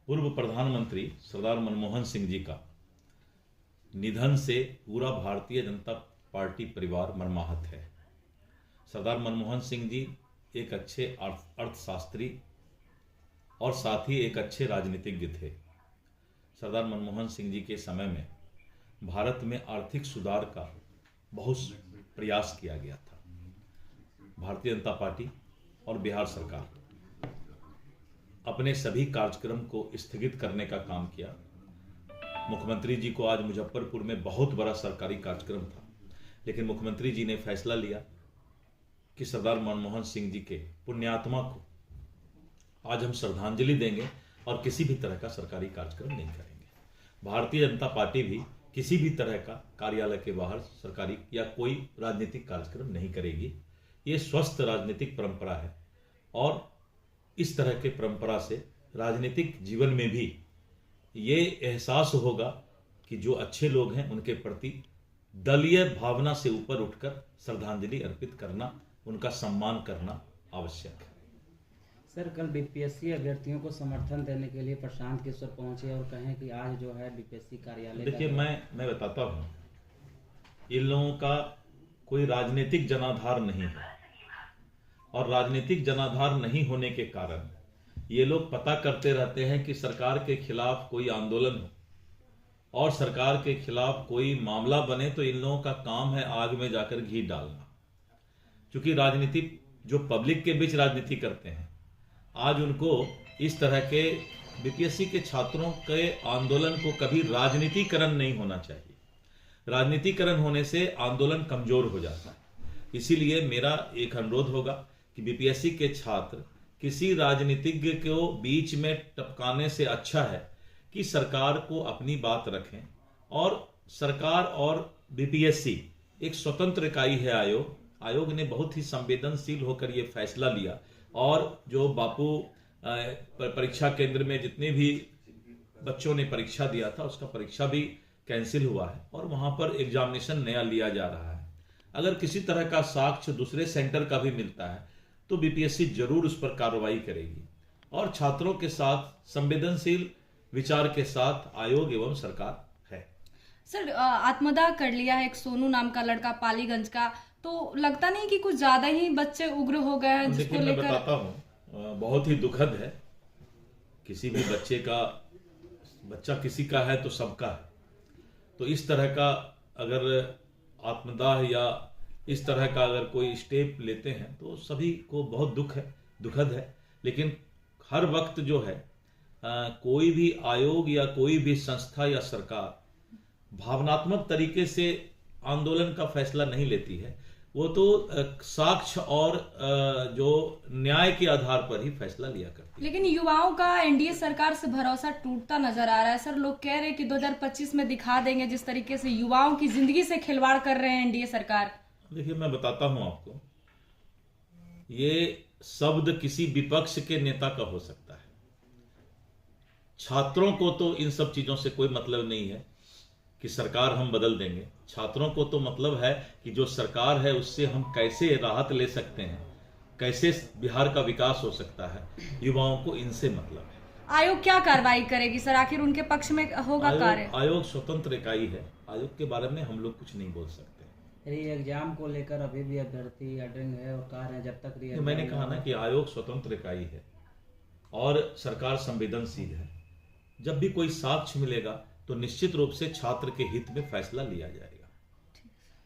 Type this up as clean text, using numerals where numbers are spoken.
पूर्व प्रधानमंत्री सरदार मनमोहन सिंह जी का निधन से पूरा भारतीय जनता पार्टी परिवार मर्माहत है। सरदार मनमोहन सिंह जी एक अच्छे अर्थशास्त्री और साथ ही एक अच्छे राजनीतिज्ञ थे। सरदार मनमोहन सिंह जी के समय में भारत में आर्थिक सुधार का बहुत प्रयास किया गया था। भारतीय जनता पार्टी और बिहार सरकार अपने सभी कार्यक्रम को स्थगित करने का काम किया। मुख्यमंत्री जी को आज मुजफ्फरपुर में बहुत बड़ा सरकारी कार्यक्रम था, लेकिन मुख्यमंत्री जी ने फैसला लिया कि सरदार मनमोहन सिंह जी के पुण्यात्मा को आज हम श्रद्धांजलि देंगे और किसी भी तरह का सरकारी कार्यक्रम नहीं करेंगे। भारतीय जनता पार्टी भी किसी भी तरह का कार्यालय के बाहर सरकारी या कोई राजनीतिक कार्यक्रम नहीं करेगी। ये स्वस्थ राजनीतिक परंपरा है और इस तरह के परंपरा से राजनीतिक जीवन में भी ये एहसास होगा कि जो अच्छे लोग हैं उनके प्रति दलीय भावना से ऊपर उठकर श्रद्धांजलि अर्पित करना, उनका सम्मान करना आवश्यक है। सर, कल बीपीएससी अभ्यर्थियों को समर्थन देने के लिए प्रशांत किशोर पहुंचे और कहें कि आज जो है बीपीएससी कार्यालय। देखिए, मैं बताता हूँ, इन लोगों का कोई राजनीतिक जनाधार नहीं है और राजनीतिक जनाधार नहीं होने के कारण ये लोग पता करते रहते हैं कि सरकार के खिलाफ कोई आंदोलन हो और सरकार के खिलाफ कोई मामला बने तो इन लोगों का काम है आग में जाकर घी डालना। क्योंकि राजनीति जो पब्लिक के बीच राजनीति करते हैं, आज उनको इस तरह के बीपीएससी के छात्रों के आंदोलन को कभी राजनीतिकरण नहीं होना चाहिए। राजनीतिकरण होने से आंदोलन कमजोर हो जाता है। इसीलिए मेरा एक अनुरोध होगा कि बीपीएससी के छात्र किसी राजनीतिज्ञ को बीच में टपकाने से अच्छा है कि सरकार को अपनी बात रखें। और सरकार और बीपीएससी एक स्वतंत्र इकाई है। आयोग ने बहुत ही संवेदनशील होकर यह फैसला लिया और जो बापू परीक्षा केंद्र में जितने भी बच्चों ने परीक्षा दिया था उसका परीक्षा भी कैंसिल हुआ है और वहां पर एग्जामिनेशन नया लिया जा रहा है। अगर किसी तरह का साक्ष्य दूसरे सेंटर का भी मिलता है तो बीपीएससी जरूर उस पर कार्रवाई करेगी और छात्रों के साथ संवेदनशील विचार के साथ आयोग एवं सरकार है। सर, आत्मदाह कर लिया है एक सोनू नाम का लड़का पालीगंज का, तो लगता नहीं कि कुछ ज्यादा ही बच्चे उग्र हो गए हैं जिसको लेकर? मैं बताता हूँ, बहुत ही दुखद है। किसी भी बच्चा किसी का है तो सबका है। तो इस तरह का अगर आत्मदाह या इस तरह का अगर कोई स्टेप लेते हैं तो सभी को बहुत दुखद है। लेकिन हर वक्त जो है कोई भी आयोग या कोई भी संस्था या सरकार भावनात्मक तरीके से आंदोलन का फैसला नहीं लेती है। वो तो साक्ष्य और जो न्याय के आधार पर ही फैसला लिया करती है। लेकिन युवाओं का एनडीए सरकार से भरोसा टूटता नजर आ रहा है। सर, लोग कह रहे हैं कि 2025 में दिखा देंगे जिस तरीके से युवाओं की जिंदगी से खिलवाड़ कर रहे हैं एनडीए सरकार। देखिए, मैं बताता हूं आपको, ये शब्द किसी विपक्ष के नेता का हो सकता है। छात्रों को तो इन सब चीजों से कोई मतलब नहीं है कि सरकार हम बदल देंगे। छात्रों को तो मतलब है कि जो सरकार है उससे हम कैसे राहत ले सकते हैं, कैसे बिहार का विकास हो सकता है। युवाओं को इनसे मतलब है। आयोग क्या कार्रवाई करेगी सर? आखिर उनके पक्ष में होगा कार्य? आयोग स्वतंत्र इकाई है। आयोग के बारे में हम लोग कुछ नहीं बोल सकते। एग्जाम को लेकर अभी भी अभ्यर्थी अड़ंग है और कह रहे हैं जब तक मैंने कहा ना कि आयोग स्वतंत्र इकाई है और सरकार संवेदनशील है। जब भी कोई साक्ष्य मिलेगा तो निश्चित रूप से छात्र के हित में फैसला लिया जाएगा।